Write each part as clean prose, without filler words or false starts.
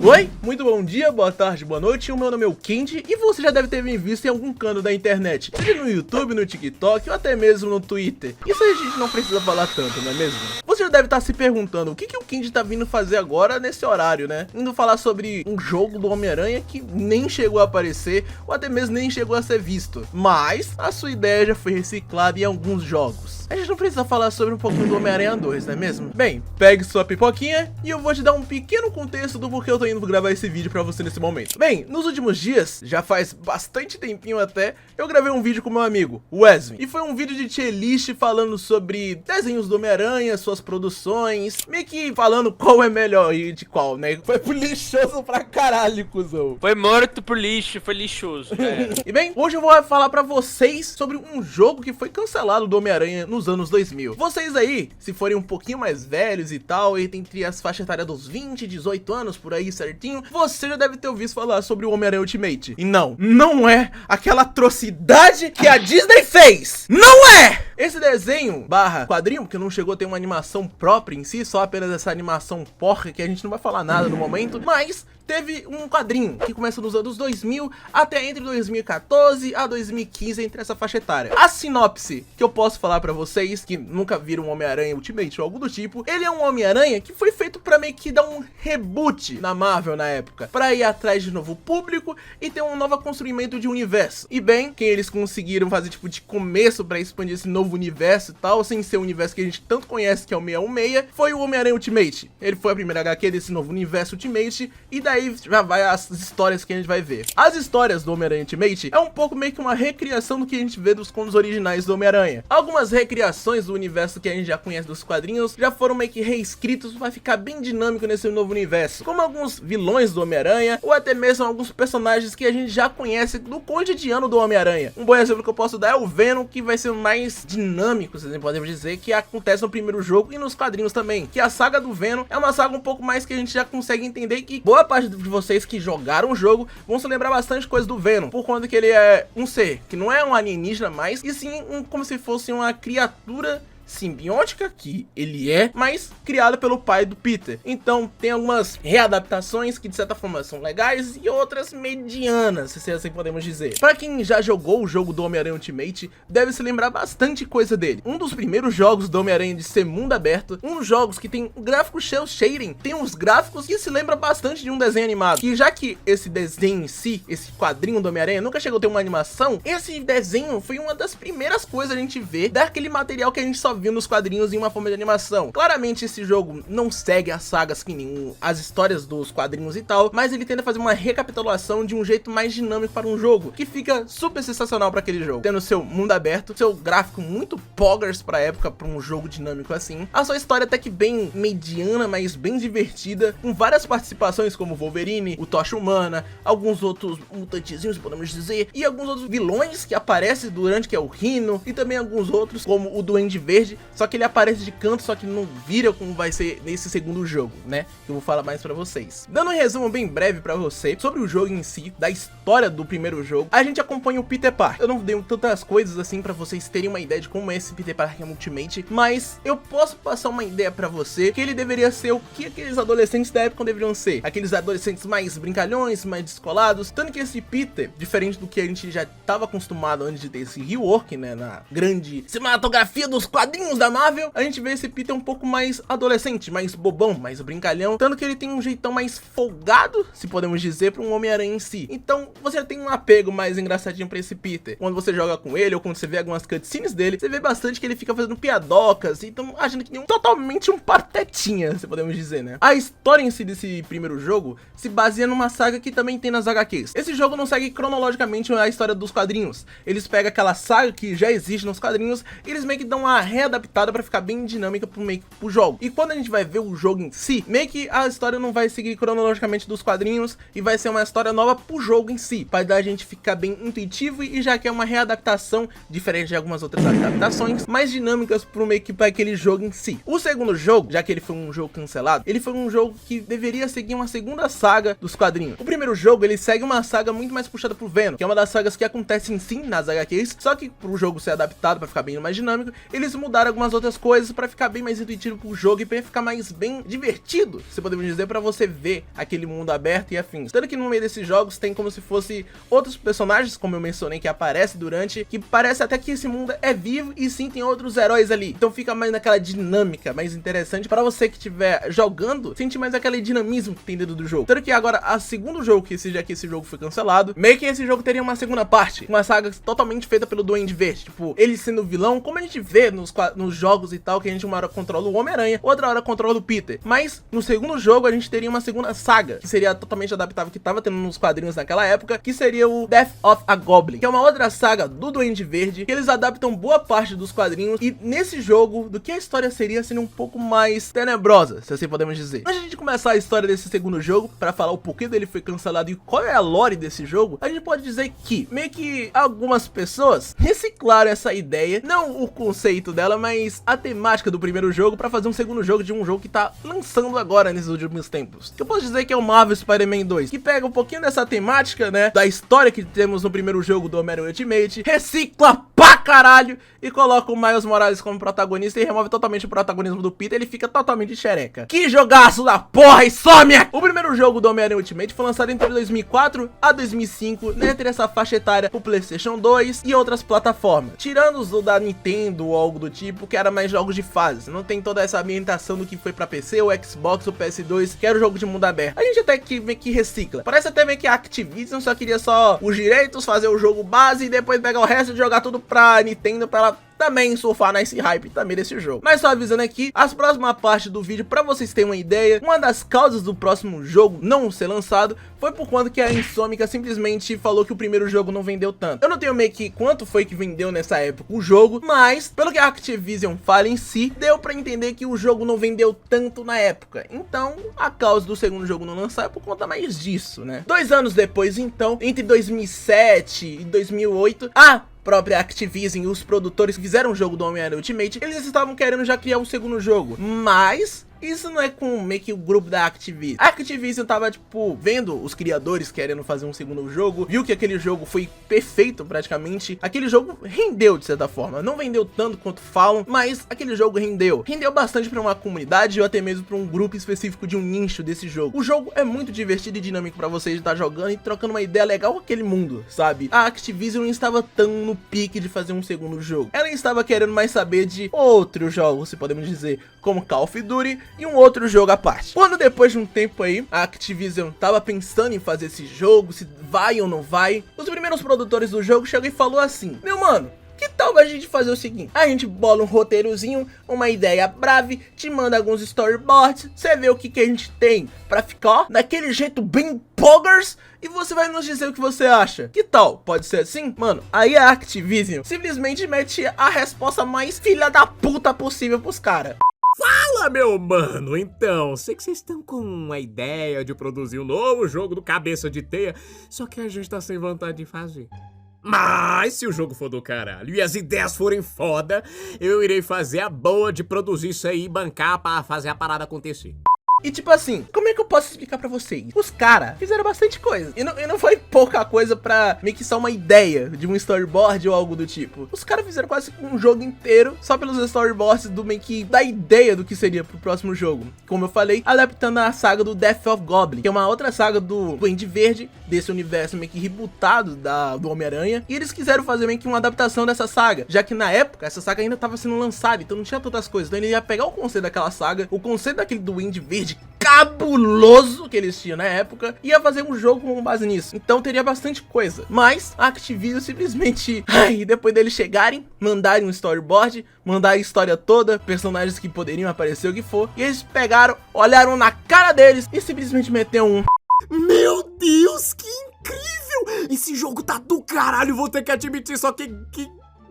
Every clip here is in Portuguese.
Oi, muito bom dia, boa tarde, boa noite, o meu nome é o Kendi e você já deve ter me visto em algum canto da internet, seja no YouTube, no TikTok ou até mesmo no Twitter. Isso a gente não precisa falar tanto, não é mesmo? Você já deve estar se perguntando o que o Kendi tá vindo fazer agora nesse horário, né? Indo falar sobre um jogo do Homem-Aranha que nem chegou a aparecer ou até mesmo nem chegou a ser visto, mas a sua ideia já foi reciclada em alguns jogos. A gente não precisa falar sobre um pouquinho do Homem-Aranha 2, não é mesmo? Bem, pegue sua pipoquinha e eu vou te dar um pequeno contexto do porquê eu tô indo gravar esse vídeo pra você nesse momento. Bem, nos últimos dias, já faz bastante tempinho até, eu gravei um vídeo com meu amigo, o Wesley. E foi um vídeo de tier list falando sobre desenhos do Homem-Aranha, suas produções, meio que falando qual é melhor e de qual, né? Foi lixoso pra caralho, cuzão. Foi morto por lixo, foi lixoso. E bem, hoje eu vou falar pra vocês sobre um jogo que foi cancelado do Homem-Aranha nos anos 2000. Vocês aí, se forem um pouquinho mais velhos e tal, e entre as faixas etárias dos 20 e 18 anos, por aí certinho, você já deve ter ouvido falar sobre o Homem-Aranha Ultimate. E não é aquela atrocidade que a Disney fez! Não é! Esse desenho, barra quadrinho, que não chegou a ter uma animação própria em si, só apenas essa animação porca, que a gente não vai falar nada no momento, mas teve um quadrinho que começa nos anos 2000 até entre 2014 a 2015, entre essa faixa etária. A sinopse que eu posso falar pra vocês, que nunca viram um Homem-Aranha Ultimate ou algo do tipo, ele é um Homem-Aranha que foi feito pra meio que dar um reboot na Marvel na época, pra ir atrás de novo público e ter um novo construimento de universo. E bem, quem eles conseguiram fazer tipo de começo pra expandir esse novo universo e tal, sem ser o universo que a gente tanto conhece, que é o 616, foi o Homem-Aranha Ultimate. Ele foi a primeira HQ desse novo universo Ultimate, e daí já vai as histórias que a gente vai ver. As histórias do Homem-Aranha Ultimate é um pouco meio que uma recriação do que a gente vê dos contos originais do Homem-Aranha. Algumas recriações do universo que a gente já conhece dos quadrinhos já foram meio que reescritos para ficar bem dinâmico nesse novo universo, como alguns vilões do Homem-Aranha ou até mesmo alguns personagens que a gente já conhece do cotidiano do Homem-Aranha. Um bom exemplo que eu posso dar é o Venom, que vai ser mais dinâmico, vocês podem dizer, que acontece no primeiro jogo e nos quadrinhos também, que a saga do Venom é uma saga um pouco mais que a gente já consegue entender, que boa parte de vocês que jogaram o jogo vão se lembrar bastante coisa do Venom, por conta que ele é um ser que não é um alienígena mais, e sim como se fosse uma criatura simbiótica, que ele é, mas criada pelo pai do Peter. Então tem algumas readaptações que de certa forma são legais e outras medianas, se assim podemos dizer. Para quem já jogou o jogo do Homem-Aranha Ultimate, deve se lembrar bastante coisa dele. Um dos primeiros jogos do Homem-Aranha de ser mundo aberto, um dos jogos que tem um gráfico cel shading, tem uns gráficos que se lembra bastante de um desenho animado. E já que esse desenho em si, esse quadrinho do Homem-Aranha nunca chegou a ter uma animação, esse desenho foi uma das primeiras coisas a gente vê daquele material que a gente só viu nos quadrinhos em uma forma de animação. Claramente esse jogo não segue as sagas que nem as histórias dos quadrinhos e tal, mas ele tenta fazer uma recapitulação de um jeito mais dinâmico para um jogo, que fica super sensacional para aquele jogo, tendo seu mundo aberto, seu gráfico muito poggers pra época, para um jogo dinâmico assim, a sua história até que bem mediana, mas bem divertida, com várias participações como o Wolverine, o Tocha Humana, alguns outros mutantezinhos, podemos dizer, e alguns outros vilões que aparecem durante, que é o Rhino, e também alguns outros como o Duende Verde, só que ele aparece de canto, só que não vira como vai ser nesse segundo jogo, né? Eu vou falar mais pra vocês. Dando um resumo bem breve pra você sobre o jogo em si, da história do primeiro jogo, a gente acompanha o Peter Parker. Eu não dei tantas coisas assim pra vocês terem uma ideia de como é esse Peter Parker Ultimate, mas eu posso passar uma ideia pra você que ele deveria ser o que aqueles adolescentes da época deveriam ser. Aqueles adolescentes mais brincalhões, mais descolados, tanto que esse Peter, diferente do que a gente já tava acostumado antes de ter esse rework, né, na grande cinematografia dos quadrinhos da Marvel, a gente vê esse Peter um pouco mais adolescente, mais bobão, mais brincalhão, tanto que ele tem um jeitão mais folgado, se podemos dizer, para um Homem-Aranha em si. Então você tem um apego mais engraçadinho pra esse Peter. Quando você joga com ele, ou quando você vê algumas cutscenes dele, você vê bastante que ele fica fazendo piadocas, então agindo que nem totalmente um patetinha, se podemos dizer, né? A história em si desse primeiro jogo se baseia numa saga que também tem nas HQs. Esse jogo não segue cronologicamente a história dos quadrinhos. Eles pegam aquela saga que já existe nos quadrinhos e eles meio que dão uma readaptada pra ficar bem dinâmica pro jogo. E quando a gente vai ver o jogo em si, meio que a história não vai seguir cronologicamente dos quadrinhos e vai ser uma história nova pro jogo em si, pra dar a gente ficar bem intuitivo, e já que é uma readaptação diferente de algumas outras adaptações, mais dinâmicas pro meio que pra aquele jogo em si. O segundo jogo, já que ele foi um jogo cancelado, ele foi um jogo que deveria seguir uma segunda saga dos quadrinhos. O primeiro jogo, ele segue uma saga muito mais puxada pro Venom, que é uma das sagas que acontecem sim nas HQs, só que pro jogo ser adaptado pra ficar bem mais dinâmico, eles mudaram mudar algumas outras coisas pra ficar bem mais intuitivo pro jogo e pra ficar mais bem divertido, se podemos dizer, pra você ver aquele mundo aberto e afins. Tanto que no meio desses jogos tem como se fosse outros personagens, como eu mencionei, que aparecem durante, que parece até que esse mundo é vivo e sim tem outros heróis ali. Então fica mais naquela dinâmica mais interessante pra você que estiver jogando, sentir mais aquele dinamismo que tem dentro do jogo. Tanto que agora, a segundo jogo, já que esse jogo foi cancelado, meio que esse jogo teria uma segunda parte, uma saga totalmente feita pelo Duende Verde, tipo, ele sendo vilão, como a gente vê nos jogos e tal, que a gente uma hora controla o Homem-Aranha, outra hora controla o Peter. Mas no segundo jogo a gente teria uma segunda saga, que seria totalmente adaptável, que tava tendo nos quadrinhos naquela época, que seria o Death of a Goblin, que é uma outra saga do Duende Verde, que eles adaptam boa parte dos quadrinhos, e nesse jogo, do que a história seria um pouco mais tenebrosa, se assim podemos dizer. Antes de a gente começar a história desse segundo jogo, pra falar o porquê dele foi cancelado e qual é a lore desse jogo, a gente pode dizer que, meio que algumas pessoas reciclaram essa ideia, não o conceito dela, mas a temática do primeiro jogo, pra fazer um segundo jogo de um jogo que tá lançando agora nesses últimos tempos. Que eu posso dizer que é o Marvel Spider-Man 2, que pega um pouquinho dessa temática, né, da história que temos no primeiro jogo do Homem-Aranha Ultimate, recicla pra caralho e coloca o Miles Morales como protagonista e remove totalmente o protagonismo do Peter, ele fica totalmente xereca. Que jogaço da porra, Insomniac! O primeiro jogo do Homem-Aranha Ultimate foi lançado entre 2004 a 2005, né, entre essa faixa etária, o PlayStation 2 e outras plataformas. Tirando os da Nintendo ou algo do tipo, que era mais jogos de fase, não tem toda essa ambientação do que foi pra PC, o Xbox, o PS2, que era o jogo de mundo aberto. A gente até que meio que recicla. Parece até meio que a Activision só queria só os direitos, fazer o jogo base e depois pegar o resto e jogar tudo pra Nintendo, pra ela também surfar nesse hype também desse jogo. Mas só avisando aqui, as próximas partes do vídeo, pra vocês terem uma ideia, uma das causas do próximo jogo não ser lançado foi por conta que a Insomniac simplesmente falou que o primeiro jogo não vendeu tanto. Eu não tenho meio que quanto foi que vendeu nessa época o jogo, mas pelo que a Activision fala em si, deu pra entender que o jogo não vendeu tanto na época. Então a causa do segundo jogo não lançar é por conta mais disso, né? 2 anos depois, então, entre 2007 e 2008, própria Activision e os produtores que fizeram o jogo do Homem-Aranha Ultimate, eles estavam querendo já criar um segundo jogo, mas isso não é com meio que o grupo da Activision. A Activision tava, tipo, vendo os criadores querendo fazer um segundo jogo, viu que aquele jogo foi perfeito praticamente. Aquele jogo rendeu de certa forma, não vendeu tanto quanto falam, mas aquele jogo rendeu bastante pra uma comunidade ou até mesmo pra um grupo específico de um nicho desse jogo. O jogo é muito divertido e dinâmico pra vocês estar jogando e trocando uma ideia legal com aquele mundo, sabe? A Activision não estava tão no pique de fazer um segundo jogo, ela estava querendo mais saber de outros jogos, se podemos dizer, como Call of Duty e um outro jogo à parte. Quando depois de um tempo aí, a Activision tava pensando em fazer esse jogo, se vai ou não vai, os primeiros produtores do jogo chegou e falou assim: meu mano, que tal a gente fazer o seguinte? A gente bola um roteirozinho, uma ideia brave, te manda alguns storyboards, você vê o que a gente tem pra ficar, ó, daquele jeito bem poggers, e você vai nos dizer o que você acha. Que tal? Pode ser assim? Mano, aí a Activision simplesmente mete a resposta mais filha da puta possível pros caras. Fala, meu mano! Então, sei que vocês estão com a ideia de produzir um novo jogo do Cabeça de Teia, só que a gente tá sem vontade de fazer. Mas se o jogo for do caralho e as ideias forem foda, eu irei fazer a boa de produzir isso aí e bancar pra fazer a parada acontecer. E tipo assim, como é que eu posso explicar pra vocês? Os caras fizeram bastante coisa. E não foi pouca coisa pra meio que só uma ideia de um storyboard ou algo do tipo. Os caras fizeram quase um jogo inteiro só pelos storyboards do meio que da ideia do que seria pro próximo jogo. Como eu falei, adaptando a saga do Death of Goblin, que é uma outra saga do Duende Verde, desse universo meio que rebootado do Homem-Aranha. E eles quiseram fazer meio que uma adaptação dessa saga, já que na época essa saga ainda tava sendo lançada, então não tinha tantas coisas. Então ele ia pegar o conceito daquela saga, o conceito daquele Duende Verde cabuloso que eles tinham na época, e ia fazer um jogo com base nisso. Então teria bastante coisa. Mas a Activision simplesmente, depois deles chegarem, mandarem um storyboard, mandar a história toda, personagens que poderiam aparecer, o que for, e eles pegaram, olharam na cara deles e simplesmente meteram um: meu Deus, que incrível! Esse jogo tá do caralho, vou ter que admitir, só que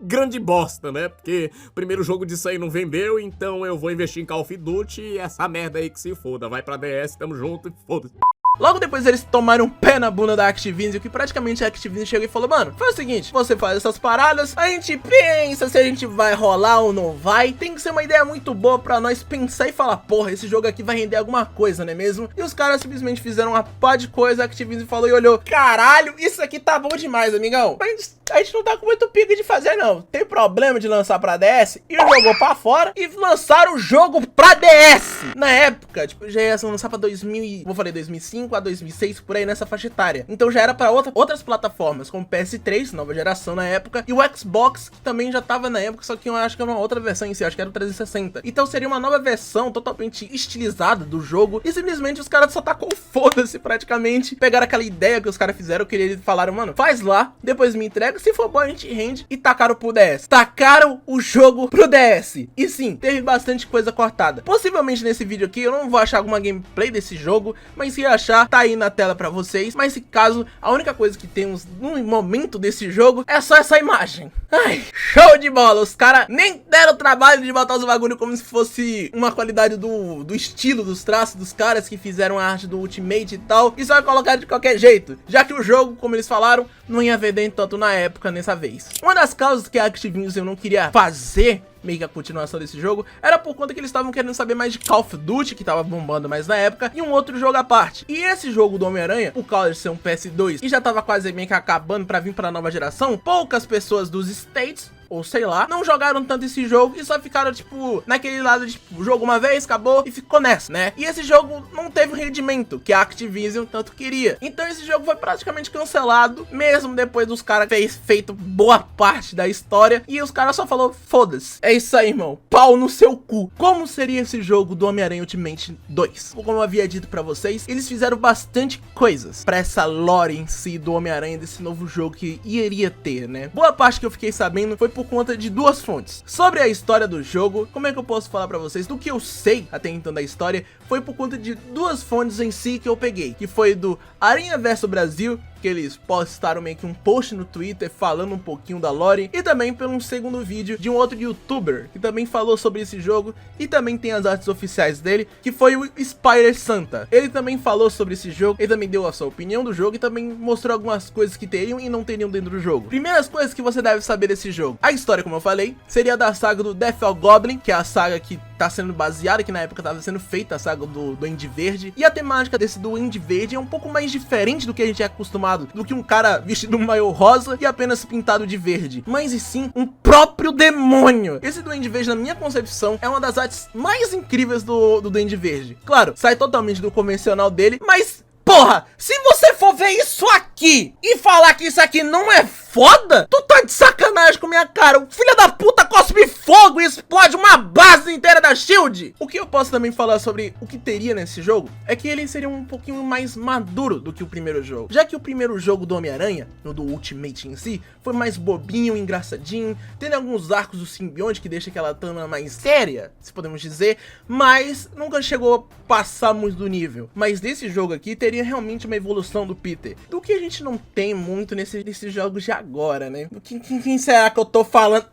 grande bosta, né? Porque o primeiro jogo disso aí não vendeu, então eu vou investir em Call of Duty e essa merda aí que se foda. Vai pra DS, tamo junto e foda-se. Logo depois eles tomaram um pé na bunda da Activision, que praticamente a Activision chegou e falou: mano, faz o seguinte, você faz essas paradas, a gente pensa se a gente vai rolar ou não vai. Tem que ser uma ideia muito boa pra nós pensar e falar: porra, esse jogo aqui vai render alguma coisa, não é mesmo? E os caras simplesmente fizeram uma pá de coisa, a Activision falou e olhou: caralho, isso aqui tá bom demais, amigão. Mas a gente não tá com muito pique de fazer não. Tem problema de lançar pra DS e jogou pra fora e lançaram o jogo pra DS. Na época, tipo, já ia lançar pra 2005 a 2006, por aí nessa faixa etária. Então já era pra outras plataformas, como PS3, nova geração na época, e o Xbox, que também já tava na época, só que eu acho que era uma outra versão em si, acho que era o 360. Então seria uma nova versão totalmente estilizada do jogo, e simplesmente os caras só tacou foda-se praticamente, pegaram aquela ideia que os caras fizeram, que eles falaram, mano, faz lá, depois me entrega, se for bom a gente rende, e tacaram pro DS. Tacaram o jogo pro DS. E sim, teve bastante coisa cortada. Possivelmente nesse vídeo aqui eu não vou achar alguma gameplay desse jogo, mas se achar, tá aí na tela pra vocês. Mas se caso, a única coisa que temos no momento desse jogo é só essa imagem. Ai, show de bola. Os caras nem deram o trabalho de botar os bagulho como se fosse uma qualidade do estilo, dos traços dos caras que fizeram a arte do Ultimate e tal, e só colocar de qualquer jeito, já que o jogo, como eles falaram, não ia vender tanto na época nessa vez. Uma das causas que a Activision não queria fazer meio que a continuação desse jogo, era por conta que eles estavam querendo saber mais de Call of Duty, que tava bombando mais na época, e um outro jogo à parte. E esse jogo do Homem-Aranha, por causa de ser um PS2, e já tava quase meio que acabando pra vir pra nova geração, poucas pessoas dos States, ou sei lá, não jogaram tanto esse jogo e só ficaram, tipo, naquele lado de, tipo, jogo uma vez, acabou e ficou nessa, né? E esse jogo não teve o rendimento que a Activision tanto queria. Então esse jogo foi praticamente cancelado, mesmo depois dos caras feito boa parte da história, e os caras só falou, foda-se. É isso aí, irmão. Pau no seu cu. Como seria esse jogo do Homem-Aranha Ultimate 2? Como eu havia dito pra vocês, eles fizeram bastante coisas pra essa lore em si do Homem-Aranha, desse novo jogo que iria ter, né? Boa parte que eu fiquei sabendo foi por conta de duas fontes. Sobre a história do jogo, como é que eu posso falar pra vocês? Do que eu sei até então da história, foi por conta de duas fontes em si que eu peguei. Que foi do Aranha Verso Brasil, que eles postaram meio que um post no Twitter falando um pouquinho da lore, e também pelo um segundo vídeo de um outro youtuber que também falou sobre esse jogo e também tem as artes oficiais dele, que foi o Spider Santa. Ele também falou sobre esse jogo, ele também deu a sua opinião do jogo e também mostrou algumas coisas que teriam e não teriam dentro do jogo. Primeiras coisas que você deve saber desse jogo: a história, como eu falei, seria da saga do Death of Goblin, que é a saga que tá sendo baseada, que na época tava sendo feita, a saga do Duende Verde, e a temática desse Duende Verde é um pouco mais diferente do que a gente é acostumado, do que um cara vestido um maiô rosa e apenas pintado de verde, mas e sim um próprio demônio. Esse Duende Verde, na minha concepção, é uma das artes mais incríveis do Duende Verde. Claro, sai totalmente do convencional dele, mas porra, se você for ver isso aqui e falar que isso aqui não é foda, tu tá de sacanagem com minha cara. O filho da puta cospe fogo e explode uma base inteira da SHIELD. O que eu posso também falar sobre o que teria nesse jogo é que ele seria um pouquinho mais maduro do que o primeiro jogo, já que o primeiro jogo do Homem-Aranha, no do Ultimate em si, foi mais bobinho, engraçadinho, tendo alguns arcos do simbionte que deixa aquela trama mais séria, se podemos dizer, mas nunca chegou a passar muito do nível. Mas nesse jogo aqui teria realmente uma evolução do Peter, do que a gente não tem muito nesses jogos de agora, né? Quem será que eu tô falando?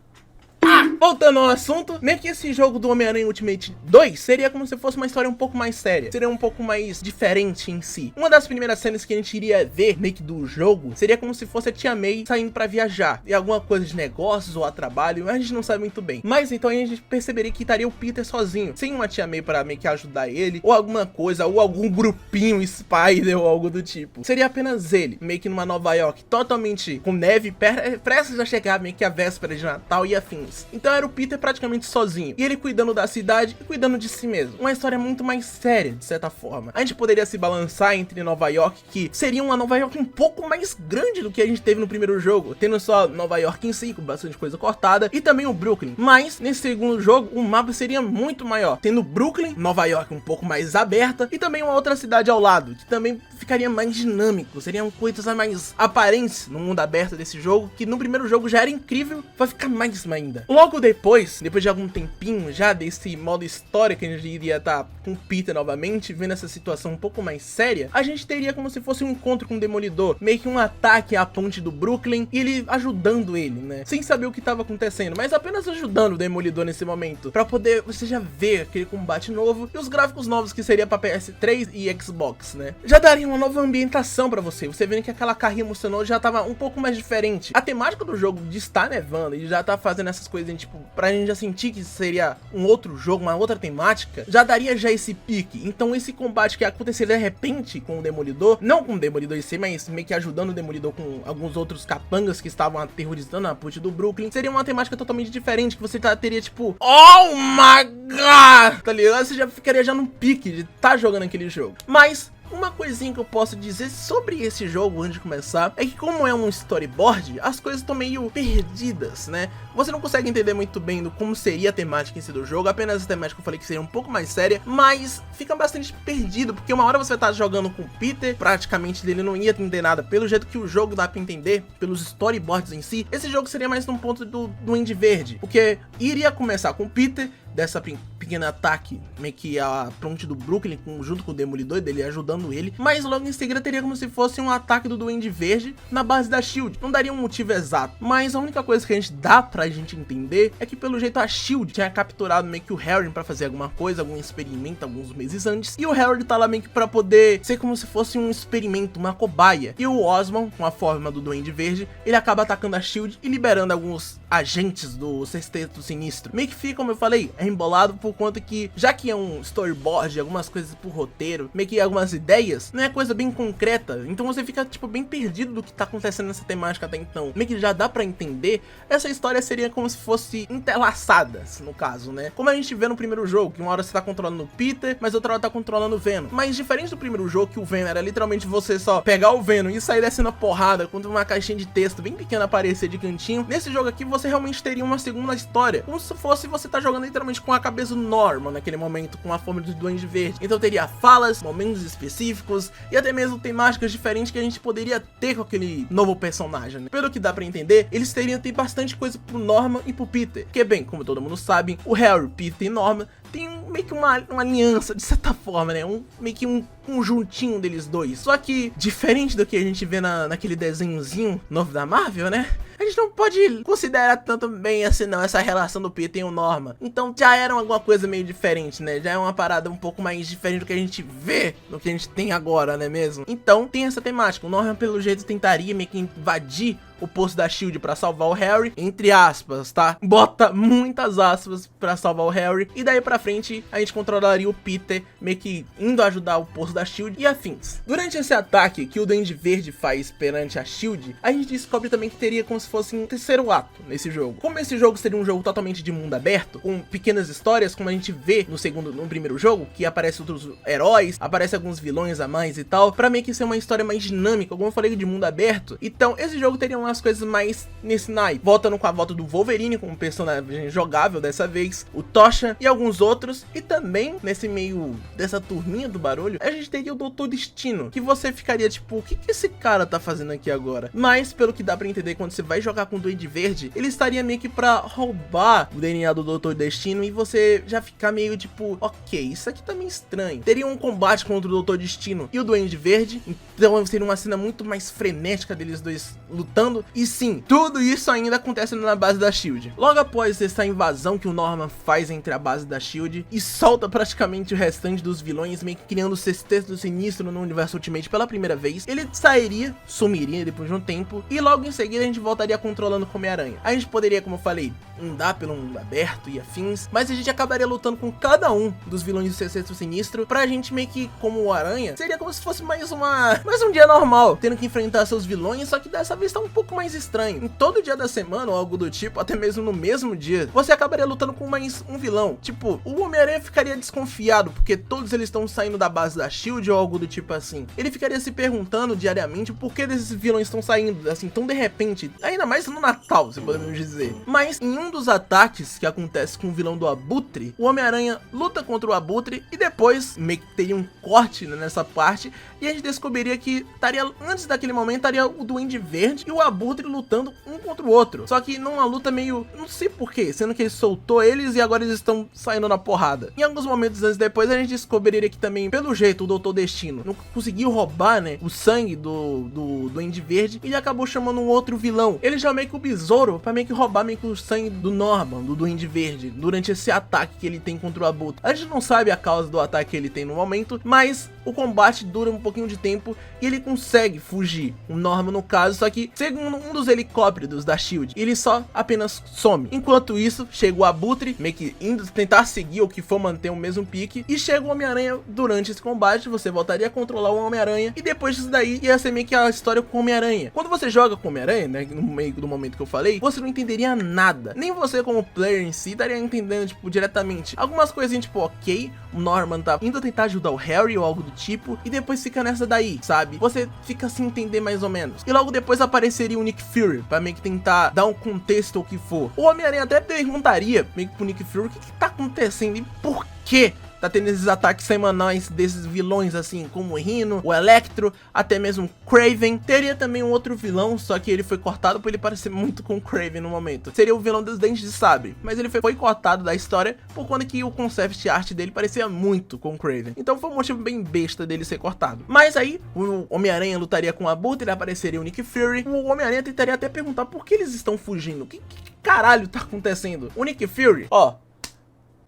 Voltando ao assunto, meio que esse jogo do Homem-Aranha Ultimate 2 seria como se fosse uma história um pouco mais séria, seria um pouco mais diferente em si. Uma das primeiras cenas que a gente iria ver meio que do jogo seria como se fosse a Tia May saindo pra viajar, e alguma coisa de negócios ou a trabalho, a gente não sabe muito bem. Mas então a gente perceberia que estaria o Peter sozinho, sem uma Tia May para meio que ajudar ele, ou alguma coisa, ou algum grupinho Spider ou algo do tipo. Seria apenas ele, meio que numa Nova York, totalmente com neve, prestes a chegar meio que a véspera de Natal e afins. Então era o Peter praticamente sozinho, e ele cuidando da cidade e cuidando de si mesmo. Uma história muito mais séria, de certa forma. A gente poderia se balançar entre Nova York, que seria uma Nova York um pouco mais grande do que a gente teve no primeiro jogo, tendo só Nova York em si, com bastante coisa cortada, e também o Brooklyn. Mas nesse segundo jogo, o mapa seria muito maior, tendo Brooklyn, Nova York um pouco mais aberta, e também uma outra cidade ao lado, que também ficaria mais dinâmico. Seriam coisas mais aparentes no mundo aberto desse jogo, que no primeiro jogo já era incrível, vai ficar mais ainda. Logo depois de algum tempinho já desse modo história que a gente iria estar com o Peter novamente, vendo essa situação um pouco mais séria, a gente teria como se fosse um encontro com o Demolidor, meio que um ataque à ponte do Brooklyn, e ele ajudando ele, né, sem saber o que estava acontecendo, mas apenas ajudando o Demolidor nesse momento, pra poder você já ver aquele combate novo, e os gráficos novos que seria pra PS3 e Xbox, né, já daria uma nova ambientação pra você vendo que aquela carrinha emocional já tava um pouco mais diferente. A temática do jogo de estar nevando e já tá fazendo essas coisas coisa, tipo, pra gente já sentir que seria um outro jogo, uma outra temática, já daria já esse pique. Então esse combate que aconteceria de repente com o Demolidor, não com o Demolidor em si, mas meio que ajudando o Demolidor com alguns outros capangas que estavam aterrorizando a ponte do Brooklyn, seria uma temática totalmente diferente, que você teria tipo, oh my god, tá ligado? Você já ficaria já num pique de tá jogando aquele jogo. Mas uma coisinha que eu posso dizer sobre esse jogo antes de começar é que, como é um storyboard, as coisas estão meio perdidas, né? Você não consegue entender muito bem do como seria a temática em si do jogo, apenas a temática eu falei que seria um pouco mais séria, mas fica bastante perdido, porque uma hora você vai estar jogando com o Peter, praticamente ele não ia entender nada, pelo jeito que o jogo dá pra entender, pelos storyboards em si, esse jogo seria mais num ponto do Duende Verde, porque iria começar com o Peter, dessa pequeno ataque, meio que a ponte do Brooklyn, junto com o Demolidor, dele ajudando ele, mas logo em seguida teria como se fosse um ataque do Duende Verde na base da SHIELD. Não daria um motivo exato, mas a única coisa que a gente dá pra gente entender é que pelo jeito a SHIELD tinha capturado meio que o Harry pra fazer alguma coisa, algum experimento alguns meses antes, e o Harry tá lá meio que pra poder ser como se fosse um experimento, uma cobaia, e o Osborn, com a forma do Duende Verde, ele acaba atacando a SHIELD e liberando alguns agentes do Sexteto Sinistro. Meio que fica, como eu falei, embolado por conta que, já que é um storyboard, algumas coisas por roteiro, meio que algumas ideias, não é coisa bem concreta, então você fica, tipo, bem perdido do que tá acontecendo nessa temática até então. Meio que já dá pra entender, essa história seria como se fosse entrelaçadas, no caso, né? Como a gente vê no primeiro jogo, que uma hora você tá controlando o Peter, mas outra hora tá controlando o Venom. Mas diferente do primeiro jogo, que o Venom era literalmente você só pegar o Venom e sair descendo a porrada contra uma caixinha de texto bem pequena aparecer de cantinho, nesse jogo aqui você realmente teria uma segunda história, como se fosse você tá jogando literalmente com a cabeça do Norman naquele momento, com a forma do Duende Verde. Então teria falas, momentos específicos e até mesmo temáticas diferentes que a gente poderia ter com aquele novo personagem, né? Pelo que dá pra entender, eles teriam ter bastante coisa pro Norman e pro Peter, porque bem, como todo mundo sabe, o Harry, Peter e Norman tem meio que uma aliança, de certa forma, né? Meio que um conjuntinho deles dois. Só que, diferente do que a gente vê naquele desenhozinho novo da Marvel, né? A gente não pode considerar tanto bem assim não, essa relação do Peter e o Norman. Então já era alguma coisa meio diferente, né? Já é uma parada um pouco mais diferente do que a gente vê, do que a gente tem agora, não é mesmo? Então tem essa temática. O Norman, pelo jeito, tentaria meio que invadir o posto da SHIELD pra salvar o Harry, entre aspas, tá? Bota muitas aspas pra salvar o Harry, e daí pra frente a gente controlaria o Peter meio que indo ajudar o posto da SHIELD e afins. Durante esse ataque que o Duende Verde faz perante a SHIELD, a gente descobre também que teria como se fosse um terceiro ato nesse jogo. Como esse jogo seria um jogo totalmente de mundo aberto, com pequenas histórias, como a gente vê no primeiro jogo, que aparecem outros heróis, aparecem alguns vilões a mais e tal, pra meio que ser uma história mais dinâmica, como eu falei, de mundo aberto. Então esse jogo teria umas coisas mais nesse naipe, voltando com a volta do Wolverine como personagem jogável dessa vez, o Tocha e alguns outros, e também nesse meio dessa turminha do barulho, a gente teria o Doutor Destino, que você ficaria tipo, o que esse cara tá fazendo aqui agora? Mas pelo que dá pra entender, quando você vai jogar com o Duende Verde, ele estaria meio que pra roubar o DNA do Doutor Destino e você já ficar meio tipo, ok, isso aqui tá meio estranho. Teria um combate contra o Doutor Destino e o Duende Verde, então seria uma cena muito mais frenética deles dois lutando. E sim, tudo isso ainda acontece na base da SHIELD. Logo após essa invasão que o Norman faz entre a base da SHIELD e solta praticamente o restante dos vilões, meio que criando o Sexteto Sinistro no universo Ultimate pela primeira vez, ele sairia, sumiria depois de um tempo, e logo em seguida a gente voltaria controlando como Homem-Aranha. A gente poderia, como eu falei, andar pelo mundo aberto e afins, mas a gente acabaria lutando com cada um dos vilões do Sexteto Sinistro, pra gente meio que, como o Aranha, seria como se fosse mais um dia normal, tendo que enfrentar seus vilões, só que dessa vez tá um pouco mais estranho. Em todo dia da semana ou algo do tipo, até mesmo no mesmo dia, você acabaria lutando com mais um vilão. Tipo, o Homem-Aranha ficaria desconfiado, porque todos eles estão saindo da base da SHIELD ou algo do tipo assim. Ele ficaria se perguntando diariamente por que desses vilões estão saindo, assim, tão de repente, ainda mais no Natal, se podemos dizer. Mas em um dos ataques que acontece com o vilão do Abutre, o Homem-Aranha luta contra o Abutre e depois meio que teria um corte, né, nessa parte, e a gente descobriria que estaria, antes daquele momento, estaria o Duende Verde e o Abutre lutando um contra o outro. Só que numa luta meio, não sei porquê, sendo que ele soltou eles e agora eles estão saindo na porrada. Em alguns momentos antes depois, a gente descobriria que também, pelo jeito, o Doutor Destino não conseguiu roubar, né, o sangue do Duende Verde, e ele acabou chamando um outro vilão. Ele já meio que o Besouro pra meio que roubar meio que o sangue do Norman, do Duende Verde, durante esse ataque que ele tem contra o Abutre. A gente não sabe a causa do ataque que ele tem no momento, mas o combate dura um pouquinho de tempo e ele consegue fugir, o Norman no caso, só que segundo segundo um dos helicópteros da SHIELD, ele só apenas some. Enquanto isso, chega o Abutre, meio que indo tentar seguir o que for manter o mesmo pique, e chega o Homem-Aranha. Durante esse combate, você voltaria a controlar o Homem-Aranha, e depois disso daí ia ser meio que a história com o Homem-Aranha. Quando você joga com o Homem-Aranha, né, no meio do momento que eu falei, você não entenderia nada. Nem você como player em si estaria entendendo, tipo, diretamente. Algumas coisinhas, tipo, ok, o Norman tá indo tentar ajudar o Harry ou algo do tipo, e depois fica nessa daí, sabe? Você fica sem entender mais ou menos. E logo depois apareceria o Nick Fury, pra meio que tentar dar um contexto ou o que for. O Homem-Aranha até perguntaria, meio que pro Nick Fury, o que tá acontecendo e por quê tá tendo esses ataques semanais desses vilões assim, como o Rhino, o Electro, até mesmo o Kraven. Teria também um outro vilão, só que ele foi cortado por ele parecer muito com o Kraven no momento. Seria o vilão dos Dentes de Sabre, mas ele foi cortado da história por conta que o concept art dele parecia muito com o Kraven. Então foi um motivo bem besta dele ser cortado. Mas aí, o Homem-Aranha lutaria com o Abutre, apareceria o Nick Fury. O Homem-Aranha tentaria até perguntar por que eles estão fugindo. O que caralho tá acontecendo? O Nick Fury, ó,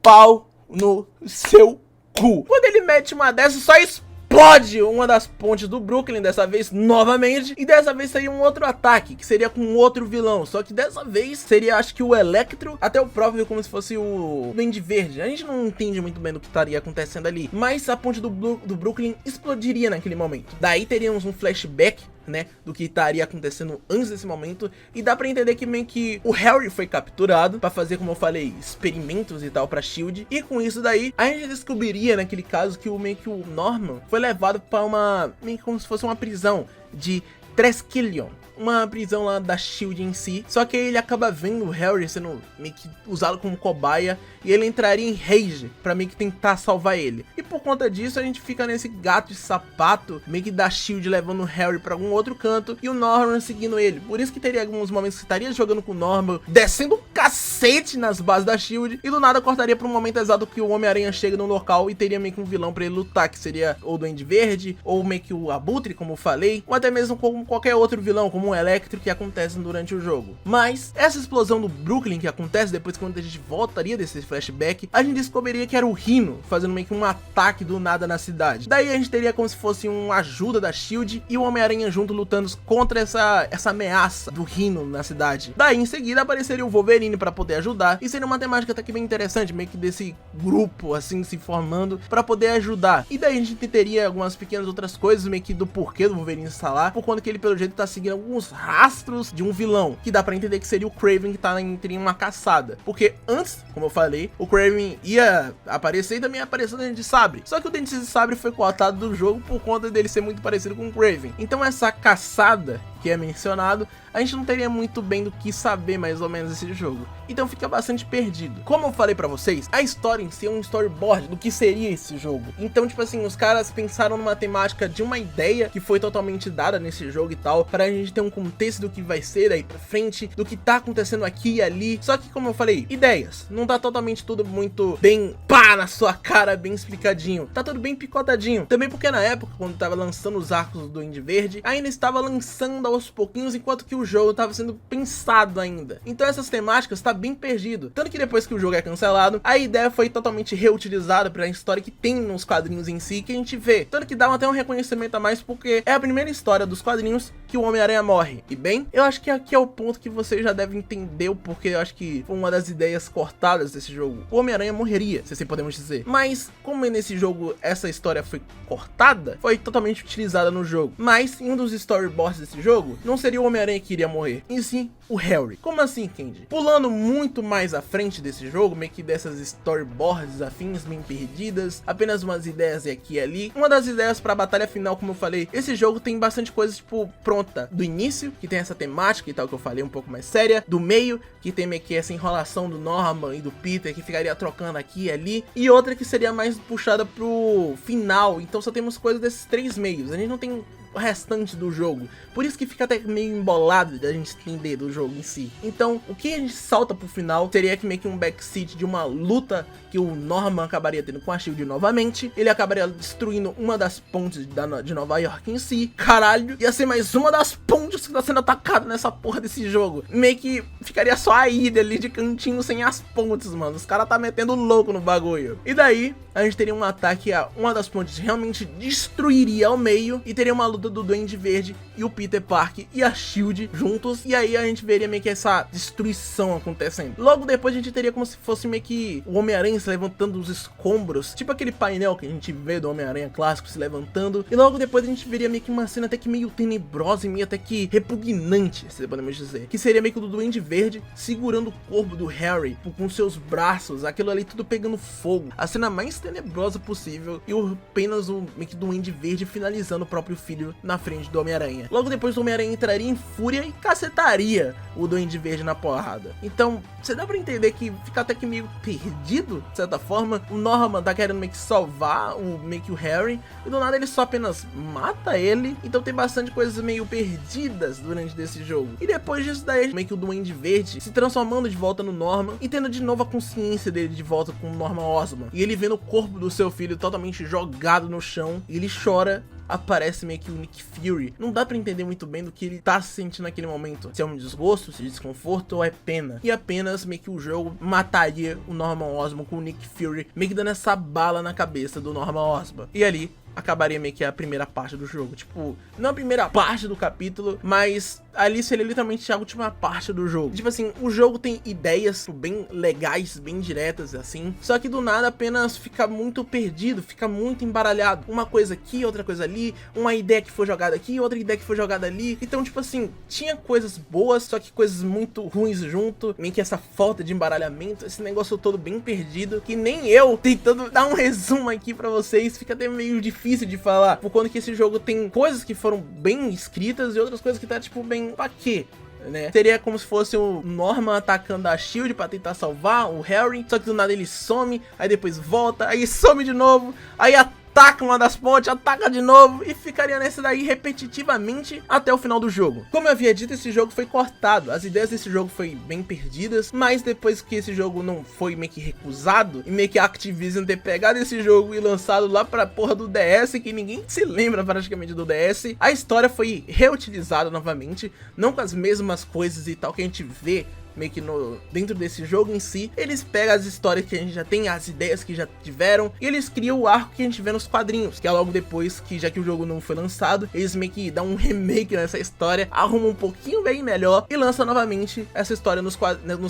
pau no seu cu. Quando ele mete uma dessa, só explode uma das pontes do Brooklyn, dessa vez novamente, e dessa vez seria um outro ataque, que seria com outro vilão, só que dessa vez seria, acho que o Electro, até o próprio como se fosse o Duende Verde. A gente não entende muito bem do que estaria acontecendo ali, mas a ponte do Brooklyn explodiria naquele momento. Daí teríamos um flashback, né, do que estaria acontecendo antes desse momento, e dá pra entender que meio que o Harry foi capturado pra fazer, como eu falei, experimentos e tal pra SHIELD, e com isso daí a gente descobriria naquele caso que meio que o Norman foi levado pra uma, meio que como se fosse uma prisão de Treskillion, uma prisão lá da SHIELD em si. Só que aí ele acaba vendo o Harry sendo meio que usado como cobaia, e ele entraria em rage pra meio que tentar salvar ele. E por conta disso a gente fica nesse gato e sapato, meio que da SHIELD levando o Harry pra algum outro canto e o Norman seguindo ele. Por isso que teria alguns momentos que estaria jogando com o Norman, descendo um cacete nas bases da SHIELD, e do nada cortaria pra um momento exato que o Homem-Aranha chega no local e teria meio que um vilão pra ele lutar, que seria ou o Duende Verde, ou meio que o Abutre, como eu falei, ou até mesmo como qualquer outro vilão, como o Electro, que acontece durante o jogo. Mas essa explosão do Brooklyn que acontece depois, quando a gente voltaria desse flashback, a gente descobriria que era o Rhino fazendo meio que um ataque do nada na cidade. Daí a gente teria como se fosse uma ajuda da SHIELD e o Homem-Aranha junto lutando contra essa ameaça do Rhino na cidade. Daí em seguida apareceria o Wolverine pra poder ajudar, e seria uma temática até que bem interessante, meio que desse grupo assim se formando pra poder ajudar. E daí a gente teria algumas pequenas outras coisas, meio que do porquê do Wolverine estar lá, por conta que ele pelo jeito tá seguindo alguns rastros de um vilão, que dá pra entender que seria o Kraven, que tá em uma caçada. Porque antes, como eu falei, o Kraven ia aparecer e também apareceu o Dente de Sabre. Só que o Dente de Sabre foi cortado do jogo por conta dele ser muito parecido com o Kraven. Então essa caçada que é mencionado, a gente não teria muito bem do que saber mais ou menos desse jogo. Então fica bastante perdido. Como eu falei pra vocês, a história em si é um storyboard do que seria esse jogo. Então, tipo assim, os caras pensaram numa temática de uma ideia que foi totalmente dada nesse jogo e tal, pra gente ter um contexto do que vai ser daí pra frente, do que tá acontecendo aqui e ali. Só que, como eu falei, ideias. Não tá totalmente tudo muito bem pá na sua cara, bem explicadinho. Tá tudo bem picotadinho. Também porque na época, quando tava lançando os arcos do Duende Verde, ainda estava lançando aos pouquinhos, enquanto que o jogo estava sendo pensado ainda. Então essas temáticas tá bem perdido. Tanto que depois que o jogo é cancelado, a ideia foi totalmente reutilizada para a história que tem nos quadrinhos em si, que a gente vê. Tanto que dá até um reconhecimento a mais, porque é a primeira história dos quadrinhos que o Homem-Aranha morre. E bem, eu acho que aqui é o ponto que vocês já devem entender o porquê. Eu acho que foi uma das ideias cortadas desse jogo. O Homem-Aranha morreria, se assim podemos dizer. Mas, como nesse jogo essa história foi cortada, foi totalmente utilizada no jogo. Mas, em um dos storyboards desse jogo, não seria o Homem-Aranha que iria morrer, e sim o Harry. Como assim, Kendi? Pulando muito mais à frente desse jogo, meio que dessas storyboards afins bem perdidas, apenas umas ideias aqui e ali. Uma das ideias pra batalha final, como eu falei, esse jogo tem bastante coisa, tipo, pronta do início, que tem essa temática e tal, que eu falei, um pouco mais séria. Do meio, que tem meio que essa enrolação do Norman e do Peter, que ficaria trocando aqui e ali. E outra que seria mais puxada pro final. Então só temos coisas desses três meios. A gente não tem o restante do jogo, por isso que fica até meio embolado da gente entender do jogo em si. Então o que a gente salta pro final seria que meio que um backseat de uma luta que o Norman acabaria tendo com a SHIELD novamente. Ele acabaria destruindo uma das pontes de Nova York em si. Caralho, ia ser mais uma das pontes que tá sendo atacada nessa porra desse jogo. Meio que ficaria só a ilha ali de cantinho sem as pontes, mano. Os caras tá metendo louco no bagulho. E daí a gente teria um ataque a uma das pontes realmente destruiria ao meio, e teria uma luta luta do Duende Verde e o Peter Parker e a SHIELD juntos, e aí a gente veria meio que essa destruição acontecendo. Logo depois a gente teria como se fosse meio que o Homem-Aranha se levantando dos escombros, tipo aquele painel que a gente vê do Homem-Aranha clássico se levantando, e logo depois a gente veria meio que uma cena até que meio tenebrosa e meio até que repugnante, se podemos dizer, que seria meio que o do Duende Verde segurando o corpo do Harry com seus braços, aquilo ali tudo pegando fogo, a cena mais tenebrosa possível, e apenas o meio que Duende Verde finalizando o próprio filho na frente do Homem-Aranha. Logo depois o Homem-Aranha entraria em fúria e cacetaria o Duende Verde na porrada. Então, você dá pra entender que fica até que meio perdido, de certa forma. O Norman tá querendo meio que salvar meio que o Harry, e do nada ele só apenas mata ele. Então tem bastante coisas meio perdidas durante desse jogo. E depois disso daí, meio que o Duende Verde se transformando de volta no Norman e tendo de novo a consciência dele de volta com o Norman Osborn. E ele vendo o corpo do seu filho totalmente jogado no chão, e ele chora. Aparece meio que o Nick Fury. Não dá pra entender muito bem do que ele tá se sentindo naquele momento. Se é um desgosto, se é desconforto ou é pena. E apenas meio que o jogo mataria o Norman Osborn com o Nick Fury, meio que dando essa bala na cabeça do Norman Osborn. E ali acabaria meio que a primeira parte do jogo. Tipo, não a primeira parte do capítulo, mas ali seria literalmente a última parte do jogo. Tipo assim, o jogo tem ideias bem legais, bem diretas assim, só que do nada apenas fica muito perdido, fica muito embaralhado. Uma coisa aqui, outra coisa ali, uma ideia que foi jogada aqui, outra ideia que foi jogada ali. Então, tipo assim, tinha coisas boas, só que coisas muito ruins junto, meio que essa falta de embaralhamento, esse negócio todo bem perdido, que nem eu, tentando dar um resumo aqui pra vocês, fica até meio difícil de falar, por conta que esse jogo tem coisas que foram bem escritas e outras coisas que tá tipo bem, pra quê? Né? Seria como se fosse o Norman atacando a SHIELD pra tentar salvar o Harry, só que do nada ele some, aí depois volta, aí some de novo, aí ataca uma das pontes, ataca de novo, e ficaria nessa daí repetitivamente até o final do jogo. Como eu havia dito, esse jogo foi cortado, as ideias desse jogo foi bem perdidas, mas depois que esse jogo não foi meio que recusado, e meio que a Activision ter pegado esse jogo e lançado lá pra porra do DS, que ninguém se lembra praticamente do DS, a história foi reutilizada novamente, não com as mesmas coisas e tal que a gente vê meio que dentro desse jogo em si. Eles pegam as histórias que a gente já tem, as ideias que já tiveram, e eles criam o arco que a gente vê nos quadrinhos, que é logo depois que, já que o jogo não foi lançado, eles meio que dão um remake nessa história, arrumam um pouquinho bem melhor e lançam novamente essa história nos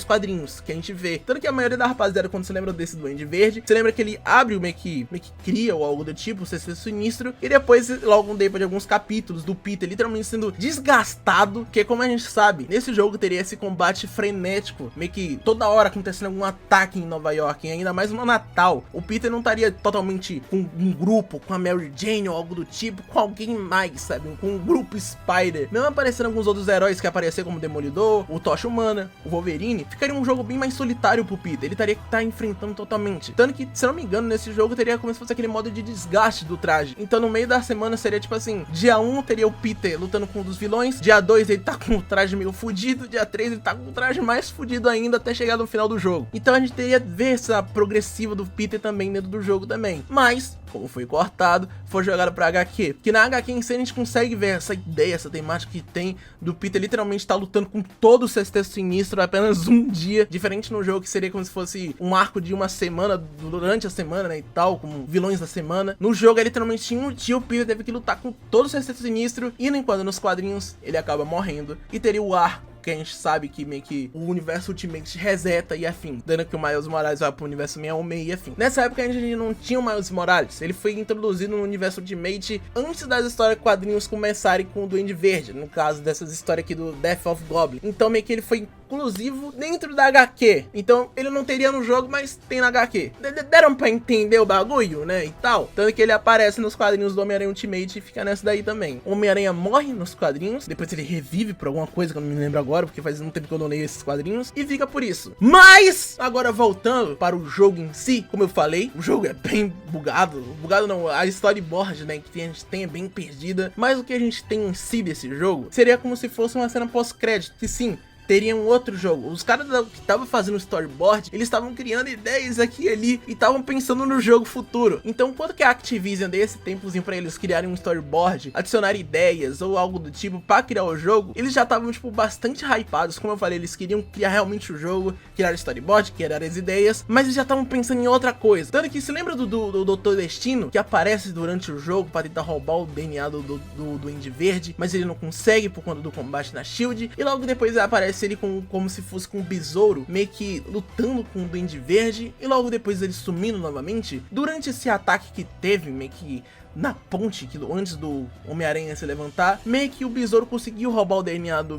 quadrinhos, que a gente vê. Tanto que a maioria da rapaziada, quando se lembra desse Duende Verde, se lembra que ele abre meio que cria ou algo do tipo, o Sexteto Sinistro, e depois, logo depois de alguns capítulos do Peter literalmente sendo desgastado, que como a gente sabe, nesse jogo teria esse combate frenético, meio que toda hora acontecendo algum ataque em Nova York, e ainda mais no Natal. O Peter não estaria totalmente com um grupo, com a Mary Jane ou algo do tipo, com alguém mais, sabe? Com um grupo Spider. Mesmo aparecendo alguns outros heróis que apareceram como Demolidor, o Tocha Humana, o Wolverine, ficaria um jogo bem mais solitário pro Peter. Ele teria que estar enfrentando totalmente. Tanto que, se não me engano, nesse jogo teria como se fosse aquele modo de desgaste do traje. Então no meio da semana seria tipo assim, dia 1 teria o Peter lutando com um dos vilões, dia 2 ele tá com o traje meio fudido, dia 3 ele tá com o traje mais fudido ainda até chegar no final do jogo. Então a gente teria ver essa progressiva do Peter também dentro do jogo também. Mas, como foi cortado, foi jogado pra HQ. Que na HQ em si a gente consegue ver essa ideia, essa temática que tem do Peter literalmente estar lutando com todo o Sexteto Sinistro apenas um dia. Diferente no jogo que seria como se fosse um arco de uma semana, durante a semana, né, e tal, como vilões da semana. No jogo é literalmente um dia o Peter teve que lutar com todo o Sexteto Sinistro, e enquanto nos quadrinhos ele acaba morrendo. E teria o arco que a gente sabe que meio que o universo Ultimate reseta e afim, dando que o Miles Morales vai pro universo 616 e afim. Nessa época a gente não tinha o Miles Morales, ele foi introduzido no universo Ultimate antes das histórias quadrinhos começarem com o Duende Verde, no caso dessas histórias aqui do Death of Goblin. Então meio que ele foi inclusivo dentro da HQ, então ele não teria no jogo, mas tem na HQ. Deram pra entender o bagulho, né, e tal. Tanto que ele aparece nos quadrinhos do Homem-Aranha Ultimate e fica nessa daí também. O Homem-Aranha morre nos quadrinhos, depois ele revive por alguma coisa que eu não me lembro agora, porque faz um tempo que eu não leio esses quadrinhos, e fica por isso. Mas, agora voltando para o jogo em si, como eu falei, o jogo é bem bugado. Bugado não, a storyboard, né, que a gente tem é bem perdida, mas o que a gente tem em si desse jogo seria como se fosse uma cena pós-crédito, que sim, teria um outro jogo. Os caras que estavam fazendo o storyboard, eles estavam criando ideias aqui e ali e estavam pensando no jogo futuro. Então, quando que a Activision deu esse tempozinho pra eles criarem um storyboard, adicionar ideias ou algo do tipo pra criar o jogo, eles já estavam, tipo, bastante hypados. Como eu falei, eles queriam criar realmente o jogo, criar o storyboard, criar as ideias, mas eles já estavam pensando em outra coisa. Tanto que, se lembra do Dr. Destino, que aparece durante o jogo pra tentar roubar o DNA do Duende Verde, mas ele não consegue por conta do combate na Shield, e logo depois aparece ele como se fosse com um besouro, meio que lutando com o Duende Verde, e logo depois ele sumindo novamente. Durante esse ataque que teve, meio que na ponte, antes do Homem-Aranha se levantar, meio que o besouro conseguiu roubar o DNA do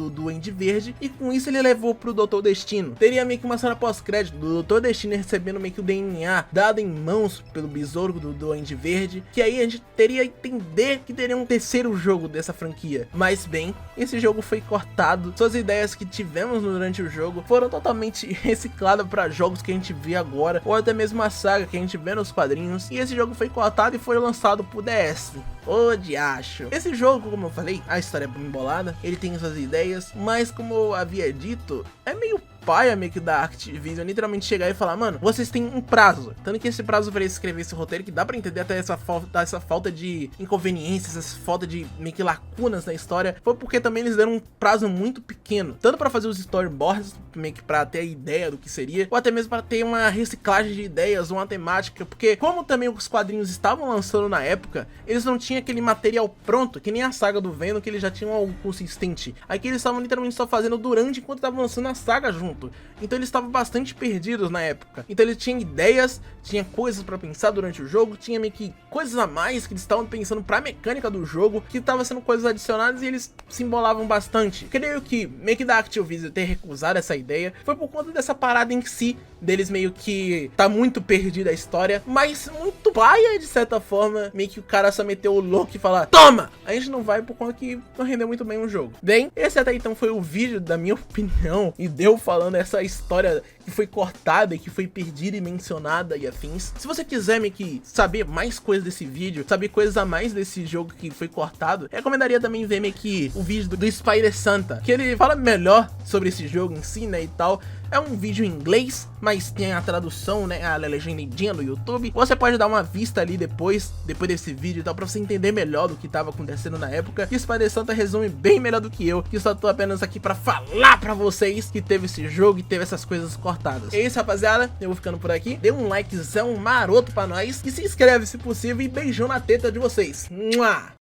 Duende Verde, e com isso ele levou pro Dr. Destino. Teria meio que uma cena pós-crédito do Dr. Destino recebendo meio que o DNA dado em mãos pelo besouro do Duende Verde, que aí a gente teria a entender que teria um terceiro jogo dessa franquia. Mas bem, esse jogo foi cortado, suas ideias que tivemos durante o jogo foram totalmente recicladas para jogos que a gente vê agora, ou até mesmo a saga que a gente vê nos quadrinhos, e esse jogo foi cortado e foi lançado pro DS. Ô diacho. Esse jogo, como eu falei, a história é bem embolada, ele tem suas ideias, mas como eu havia dito, é meio paia meio que da Activision literalmente chegar e falar, mano, vocês têm um prazo. Tanto que esse prazo pra eles escrever esse roteiro, que dá pra entender até essa falta de inconveniências, essa falta de meio que lacunas na história, foi porque também eles deram um prazo muito pequeno, tanto pra fazer os storyboards, meio que pra ter a ideia do que seria, ou até mesmo pra ter uma reciclagem de ideias, uma temática, porque como também os quadrinhos estavam lançando na época, eles não tinham aquele material pronto, que nem a saga do Venom, que eles já tinham algo consistente. Aqui eles estavam literalmente só fazendo durante enquanto estavam lançando a saga junto. Então eles estavam bastante perdidos na época. Então eles tinham ideias, tinha coisas pra pensar durante o jogo, tinha meio que coisas a mais que eles estavam pensando pra mecânica do jogo, que estavam sendo coisas adicionadas e eles se embolavam bastante. Creio que meio que da Activision ter recusado essa ideia foi por conta dessa parada em si, deles meio que tá muito perdida a história, mas muito paia de certa forma, meio que o cara só meteu o louco e falar, toma! A gente não vai por conta que não rendeu muito bem o jogo. Bem, esse até então foi o vídeo da minha opinião e deu falando essa história que foi cortada e que foi perdida e mencionada e afins. Se você quiser meio que saber mais coisas desse vídeo, saber coisas a mais desse jogo que foi cortado, recomendaria também ver meio que o vídeo do Spider Santa, que ele fala melhor sobre esse jogo em si, né, e tal. É um vídeo em inglês, mas tem a tradução, né, a legendinha no YouTube. Você pode dar uma vista ali depois desse vídeo e tal, pra você entender melhor do que tava acontecendo na época. E o Spider Santa resume bem melhor do que eu, que só tô apenas aqui pra falar pra vocês que teve esse jogo e teve essas coisas cortadas. É isso, rapaziada, eu vou ficando por aqui. Dê um likezão maroto pra nós e se inscreve se possível e beijão na teta de vocês. Mua!